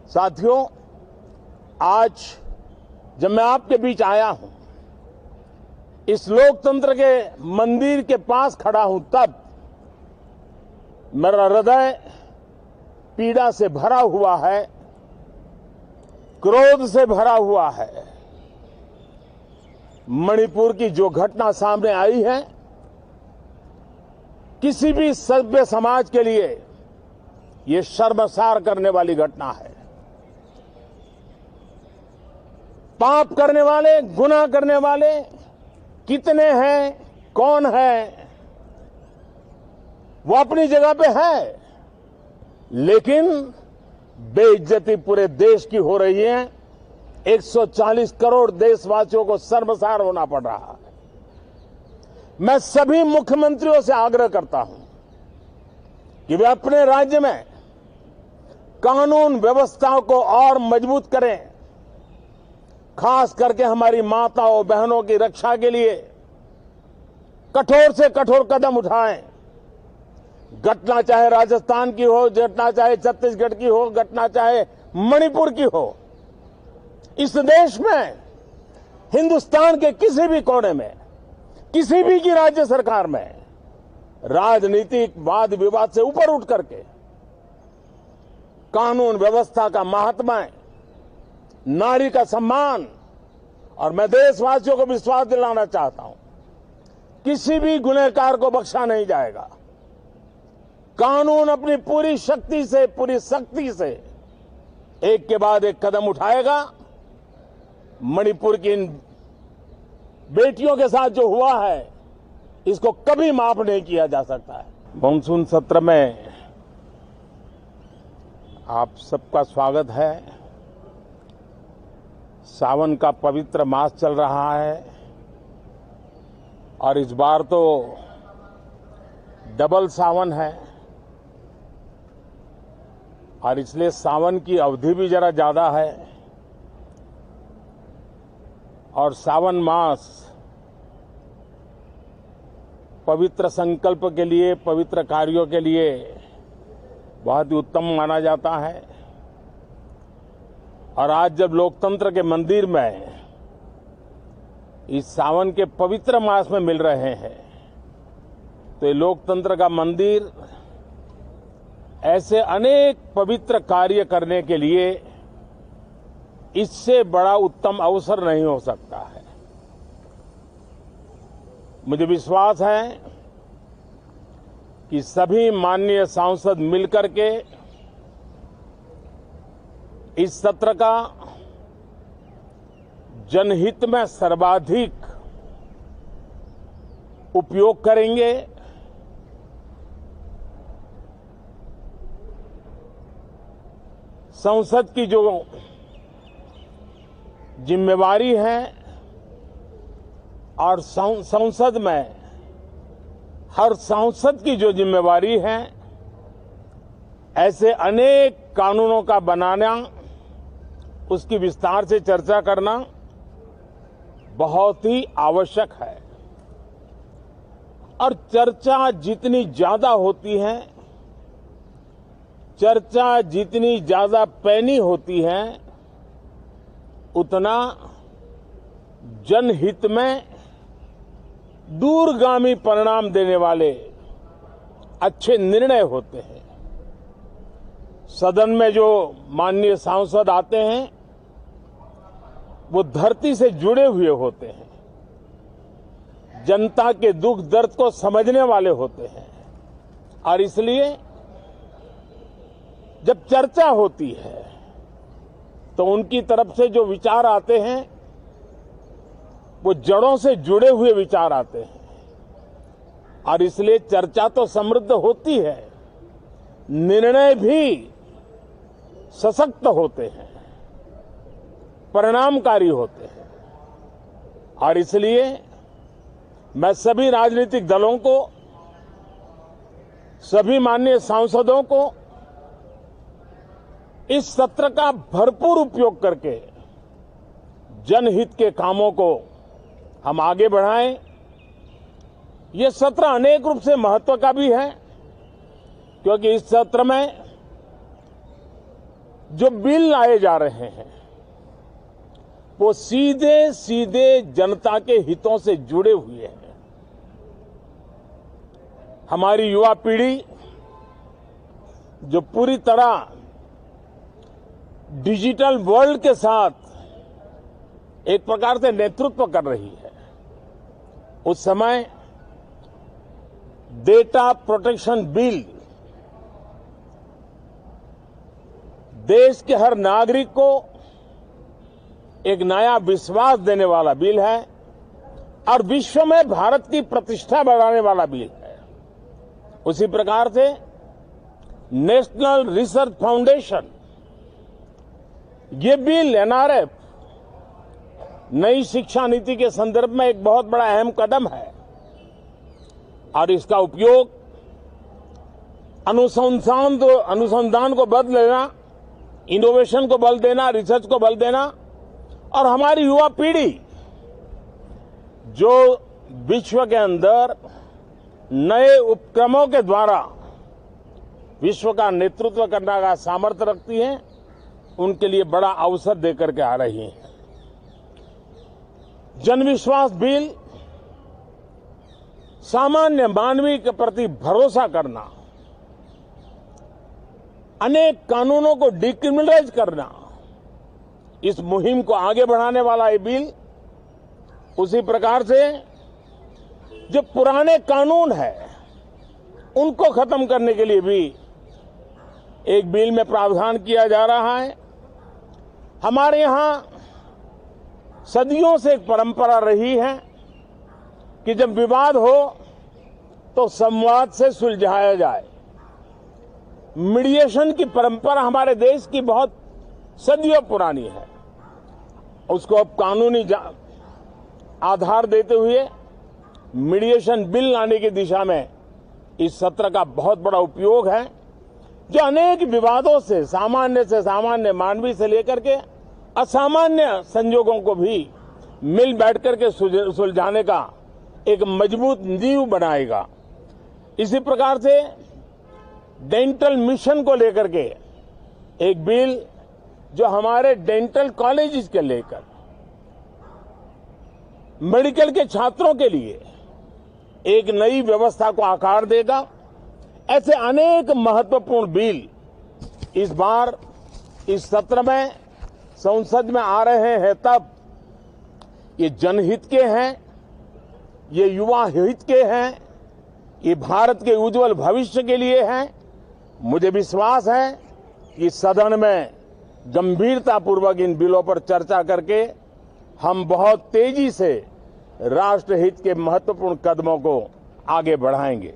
साथियों, आज जब मैं आपके बीच आया हूं, इस लोकतंत्र के मंदिर के पास खड़ा हूं, तब मेरा हृदय पीड़ा से भरा हुआ है, क्रोध से भरा हुआ है। मणिपुर की जो घटना सामने आई है, किसी भी सभ्य समाज के लिए ये शर्मसार करने वाली घटना है। पाप करने वाले, गुनाह करने वाले कितने हैं, कौन है, वो अपनी जगह पे है, लेकिन बेइज्जती पूरे देश की हो रही है। 140 करोड़ देशवासियों को शर्मसार होना पड़ रहा है। मैं सभी मुख्यमंत्रियों से आग्रह करता हूं कि वे अपने राज्य में कानून व्यवस्थाओं को और मजबूत करें, खास करके हमारी माताओं बहनों की रक्षा के लिए कठोर से कठोर कदम उठाएं। घटना चाहे राजस्थान की हो, घटना चाहे छत्तीसगढ़ की हो, घटना चाहे मणिपुर की हो, इस देश में, हिंदुस्तान के किसी भी कोने में, किसी भी की राज्य सरकार में राजनीतिक वाद विवाद से ऊपर उठ करके कानून व्यवस्था का महात्मा, नारी का सम्मान, और मैं देशवासियों को विश्वास दिलाना चाहता हूं, किसी भी गुनहगार को बख्शा नहीं जाएगा। कानून अपनी पूरी शक्ति से, पूरी सख्ती से एक के बाद एक कदम उठाएगा। मणिपुर की इन बेटियों के साथ जो हुआ है, इसको कभी माफ नहीं किया जा सकता है। मानसून सत्र में आप सबका स्वागत है। सावन का पवित्र मास चल रहा है और इस बार तो डबल सावन है और इसलिए सावन की अवधि भी जरा ज्यादा है। और सावन मास पवित्र संकल्प के लिए, पवित्र कार्यों के लिए बहुत ही उत्तम माना जाता है। और आज जब लोकतंत्र के मंदिर में इस सावन के पवित्र मास में मिल रहे हैं, तो ये लोकतंत्र का मंदिर ऐसे अनेक पवित्र कार्य करने के लिए इससे बड़ा उत्तम अवसर नहीं हो सकता है। मुझे विश्वास है कि सभी माननीय सांसद मिलकर के इस सत्र का जनहित में सर्वाधिक उपयोग करेंगे। संसद की जो जिम्मेवारी है और संसद में हर सांसद की जो जिम्मेवारी है, ऐसे अनेक कानूनों का बनाना, उसकी विस्तार से चर्चा करना बहुत ही आवश्यक है। और चर्चा जितनी ज्यादा होती है, चर्चा जितनी ज्यादा पैनी होती है, उतना जनहित में दूरगामी परिणाम देने वाले अच्छे निर्णय होते हैं। सदन में जो माननीय सांसद आते हैं, वो धरती से जुड़े हुए होते हैं, जनता के दुख दर्द को समझने वाले होते हैं। और इसलिए जब चर्चा होती है तो उनकी तरफ से जो विचार आते हैं, वो जड़ों से जुड़े हुए विचार आते हैं। और इसलिए चर्चा तो समृद्ध होती है, निर्णय भी सशक्त होते हैं, परिणामकारी होते हैं। और इसलिए मैं सभी राजनीतिक दलों को, सभी माननीय सांसदों को इस सत्र का भरपूर उपयोग करके जनहित के कामों को हम आगे बढ़ाएं। ये सत्र अनेक रूप से महत्व का भी है, क्योंकि इस सत्र में जो बिल लाए जा रहे हैं वो सीधे सीधे जनता के हितों से जुड़े हुए हैं। हमारी युवा पीढ़ी जो पूरी तरह डिजिटल वर्ल्ड के साथ एक प्रकार से नेतृत्व कर रही है, उस समय डेटा प्रोटेक्शन बिल देश के हर नागरिक को एक नया विश्वास देने वाला बिल है और विश्व में भारत की प्रतिष्ठा बढ़ाने वाला बिल है। उसी प्रकार से नेशनल रिसर्च फाउंडेशन, ये बिल एनआरएफ नई शिक्षा नीति के संदर्भ में एक बहुत बड़ा अहम कदम है और इसका उपयोग अनुसंधान को बल देना, इनोवेशन को बल देना, रिसर्च को बल देना और हमारी युवा पीढ़ी जो विश्व के अंदर नए उपक्रमों के द्वारा विश्व का नेतृत्व करने का सामर्थ्य रखती है, उनके लिए बड़ा अवसर देकर के आ रही है। जनविश्वास बिल सामान्य मानवीय के प्रति भरोसा करना, अनेक कानूनों को डिक्रिमिनलाइज करना, इस मुहिम को आगे बढ़ाने वाला ये बिल, उसी प्रकार से जो पुराने कानून है उनको खत्म करने के लिए भी एक बिल में प्रावधान किया जा रहा है। हमारे यहां सदियों से एक परंपरा रही है कि जब विवाद हो तो संवाद से सुलझाया जाए। मीडिएशन की परंपरा हमारे देश की बहुत सदियों पुरानी है, उसको अब कानूनी आधार देते हुए मीडिएशन बिल लाने की दिशा में इस सत्र का बहुत बड़ा उपयोग है, जो अनेक विवादों से सामान्य मानवीय से लेकर के असामान्य संजोगों को भी मिल बैठ करके सुलझाने का एक मजबूत नींव बनाएगा। इसी प्रकार से डेंटल मिशन को लेकर के एक बिल जो हमारे डेंटल कॉलेजेस के लेकर मेडिकल के छात्रों के लिए एक नई व्यवस्था को आकार देगा। ऐसे अनेक महत्वपूर्ण बिल इस बार इस सत्र में संसद में आ रहे हैं, तब ये जनहित के हैं, ये युवा हित के हैं, ये भारत के उज्जवल भविष्य के लिए हैं। मुझे विश्वास है कि सदन में गंभीरतापूर्वक इन बिलों पर चर्चा करके हम बहुत तेजी से राष्ट्रहित के महत्वपूर्ण कदमों को आगे बढ़ाएंगे।